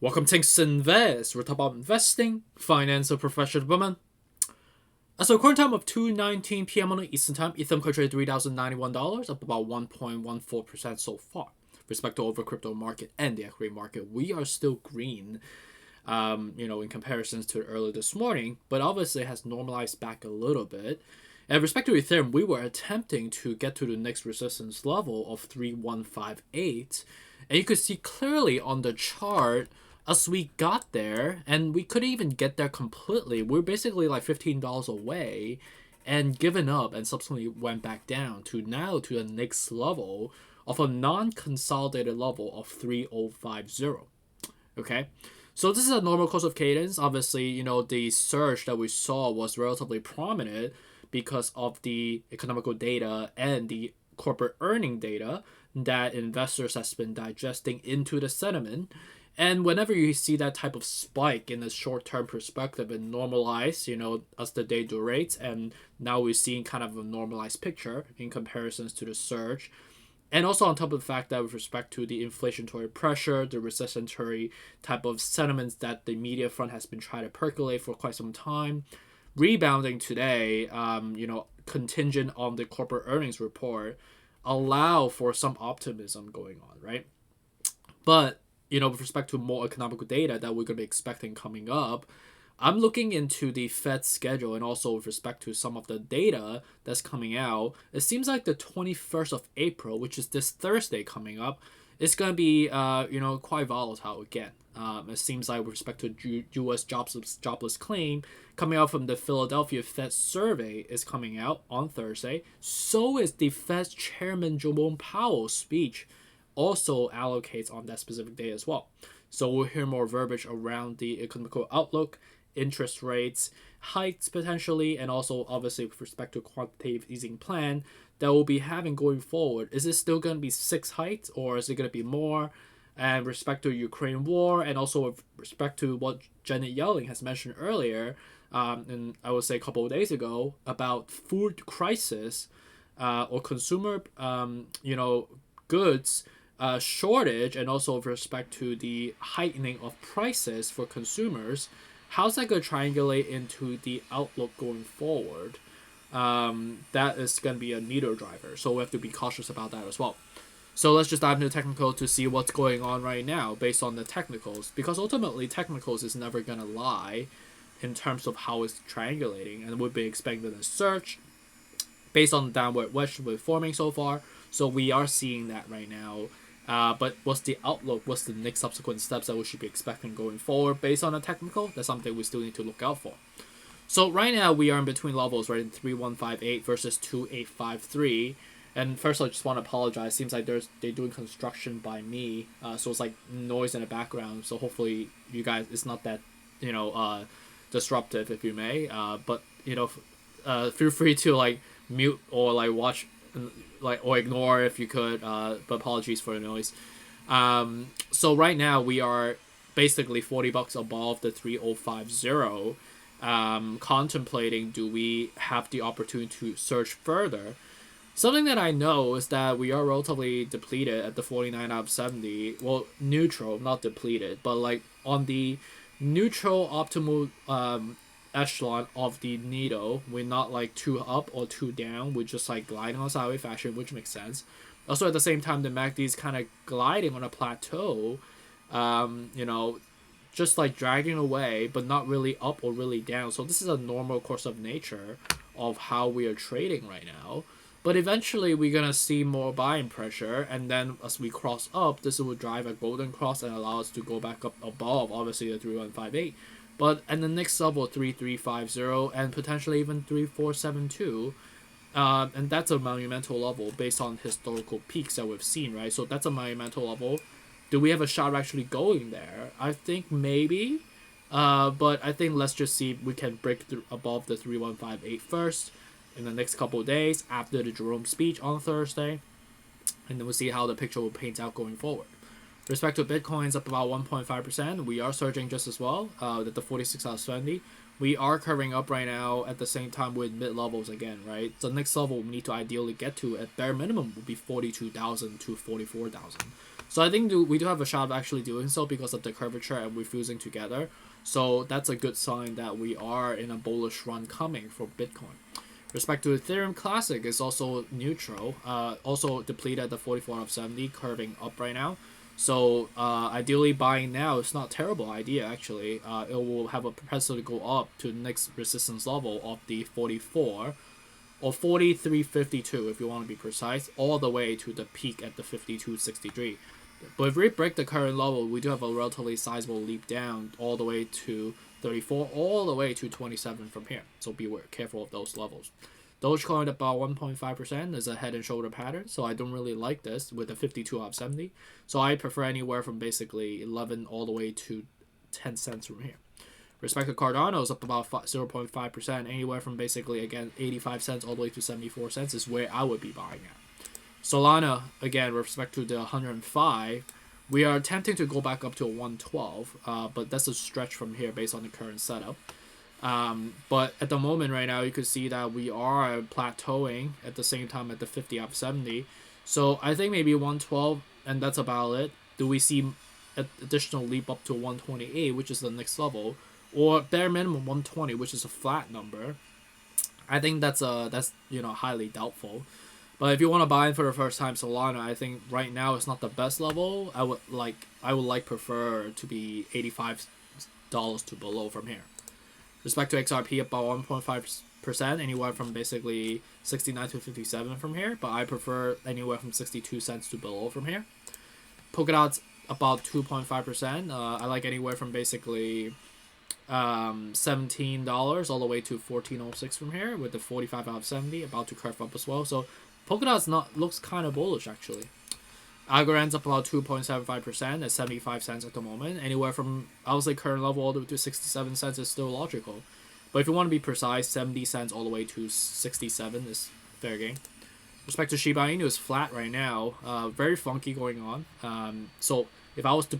Welcome to Invest. We're talking about investing, finance, and professional development. As of current time of 2:19 p.m. on the Eastern Time, Ethereum traded $3,091, up about 1.14% so far. With respect to over crypto market and the equity market, we are still green, in comparisons to earlier this morning, but obviously it has normalized back a little bit. And with respect to Ethereum, we were attempting to get to the next resistance level of 3158, and you could see clearly on the chart as we got there, and we couldn't even get there completely. We're basically like $15 away and given up, and subsequently went back down to now to the next level of a non-consolidated level of 3050. Okay, so this is a normal course of cadence. Obviously, the surge that we saw was relatively prominent because of the economical data and the corporate earning data that investors has been digesting into the sentiment. And whenever you see that type of spike in a short-term perspective and normalize, as the day durates, and now we're seeing kind of a normalized picture in comparisons to the surge. And also on top of the fact that with respect to the inflationary pressure, the recessionary type of sentiments that the media front has been trying to percolate for quite some time, rebounding today, contingent on the corporate earnings report, allow for some optimism going on, right? But with respect to more economical data that we're going to be expecting coming up, I'm looking into the Fed schedule, and also with respect to some of the data that's coming out. It seems like the 21st of April, which is this Thursday coming up, is going to be, quite volatile again. It seems like with respect to U.S. jobless claim coming out from the Philadelphia Fed survey is coming out on Thursday. So is the Fed's chairman Jerome Powell's speech also allocates on that specific day as well. So we'll hear more verbiage around the economical outlook, interest rates, hikes potentially, and also obviously with respect to quantitative easing plan that we'll be having going forward. Is it still going to be 6 hikes, or is it going to be more? And with respect to Ukraine war, and also with respect to what Janet Yellen has mentioned earlier, and I would say a couple of days ago, about food crisis or consumer, goods shortage, and also with respect to the heightening of prices for consumers, how's that going to triangulate into the outlook going forward? That is going to be a needle driver, so we have to be cautious about that as well. So let's just dive into the technical to see what's going on right now based on the technicals, because ultimately technicals is never going to lie in terms of how it's triangulating, and we've been expecting a surge based on the downward wedge we're forming so far. So we are seeing that right now. But what's the outlook? What's the next subsequent steps that we should be expecting going forward based on the technical? That's something we still need to look out for. So right now we are in between levels, right, in 3158 versus 2853. And first, I just want to apologize. Seems like they're doing construction by me, so it's like noise in the background. So hopefully you guys, it's not that disruptive, if you may. But feel free to like mute or like watch, or ignore if you could. But apologies for the noise. So right now we are basically $40 above the 3050. Contemplating, do we have the opportunity to search further? Something that I know is that we are relatively depleted at the 49 out of 70. Well, neutral, not depleted, but like on the neutral optimal echelon of the needle. We're not like too up or too down. We're just like gliding on sideways fashion, which makes sense. Also, at the same time, the MACD is kind of gliding on a plateau. Just like dragging away, but not really up or really down. So this is a normal course of nature of how we are trading right now. But eventually we're going to see more buying pressure, and then as we cross up, this will drive a golden cross and allow us to go back up above, obviously, the 3158. But at the next level, 3350, and potentially even 3472. And that's a monumental level based on historical peaks that we've seen, right? So that's a monumental level. Do we have a shot of actually going there? I think maybe. But I think let's just see if we can break through above the 3158 first in the next couple of days after the Jerome speech on Thursday, and then we'll see how the picture will paint out going forward. With respect to Bitcoin's up about 1.5%. We are surging just as well at the 46 out of 70. We are curving up right now at the same time with mid levels again, right? The next level we need to ideally get to at bare minimum would be 42,000 to 44,000. So I think we do have a shot of actually doing so because of the curvature and we're fusing together. So that's a good sign that we are in a bullish run coming for Bitcoin. Respect to Ethereum Classic is also neutral, also depleted at the 44 of 70, curving up right now. So ideally buying now is not a terrible idea actually. It will have a propensity to go up to the next resistance level of the 44 or 43.52 if you want to be precise, all the way to the peak at the 52.63. But if we break the current level, we do have a relatively sizable leap down all the way to 34, all the way to 27 from here. So be careful of those levels. Dogecoin about 1.5% is a head and shoulder pattern, so I don't really like this with a 52 out of 70. So I prefer anywhere from basically 11 all the way to 10 cents from here. Respect to Cardano is up about 0.5%, anywhere from basically, again, 85 cents all the way to 74 cents is where I would be buying at. Solana, again, with respect to the 105, we are attempting to go back up to a 112, but that's a stretch from here based on the current setup. But at the moment right now, you can see that we are plateauing at the same time at the 50 out of 70. So I think maybe 112, and that's about it. Do we see an additional leap up to 128, which is the next level, or bare minimum 120, which is a flat number? I think that's highly doubtful. But if you want to buy in for the first time Solana, I think right now it's not the best level. I would prefer to be $85 to below from here. Respect to XRP about 1.5%, anywhere from basically 69 to 57 from here, but I prefer anywhere from 62 cents to below from here. Polkadot's about 2.5%. I like anywhere from basically $17 all the way to 14.06 from here, with the 45 out of 70 about to curve up as well. So Polkadot's looks kind of bullish actually. ALGORAND's up about 2.75% at 75 cents at the moment. Anywhere from, I would say, current level all the way to 67 cents is still logical. But if you want to be precise, 70 cents all the way to 67 is fair game. Respect to Shiba Inu is flat right now. Very funky going on. So if I was to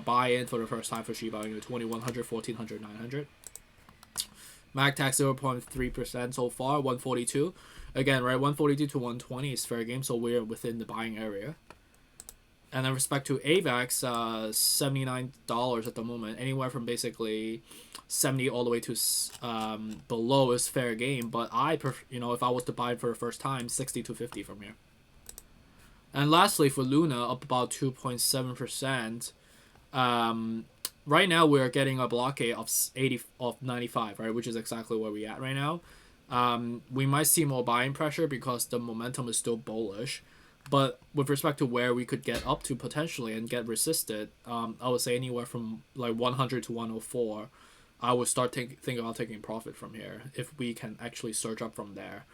buy in for the first time for Shiba Inu, 2100, 1400, 900. MagTax 0.3% so far, 142. Again, right, 142 to 120 is fair game, so we're within the buying area. And then respect to Avax, $79 at the moment. Anywhere from basically 70 all the way to below is fair game. But if I was to buy it for the first time, 60 to 50 from here. And lastly, for Luna, up about 2.7%. Right now we're getting a blockade of 95, right, which is exactly where we're at right now. We might see more buying pressure because the momentum is still bullish. But with respect to where we could get up to potentially and get resisted, I would say anywhere from like 100 to 104, I would start thinking about taking profit from here if we can actually surge up from there.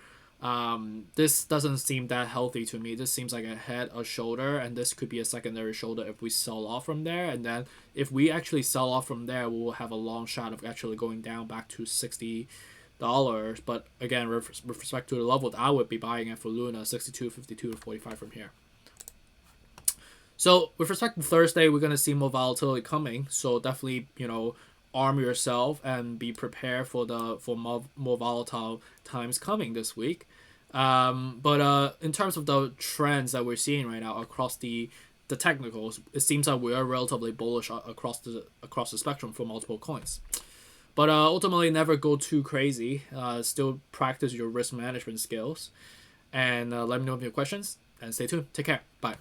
This doesn't seem that healthy to me. This seems like a head, a shoulder, and this could be a secondary shoulder if we sell off from there. And then if we actually sell off from there, we'll have a long shot of actually going down back to $60. But again, with respect to the level that I would be buying it for Luna, 62, 52 to 45 from here. So with respect to Thursday, we're going to see more volatility coming. So definitely, arm yourself and be prepared for more volatile times coming this week. But in terms of the trends that we're seeing right now across the technicals, it seems like we are relatively bullish across the spectrum for multiple coins. But ultimately, never go too crazy. Still practice your risk management skills. And let me know if you have questions. And stay tuned. Take care. Bye.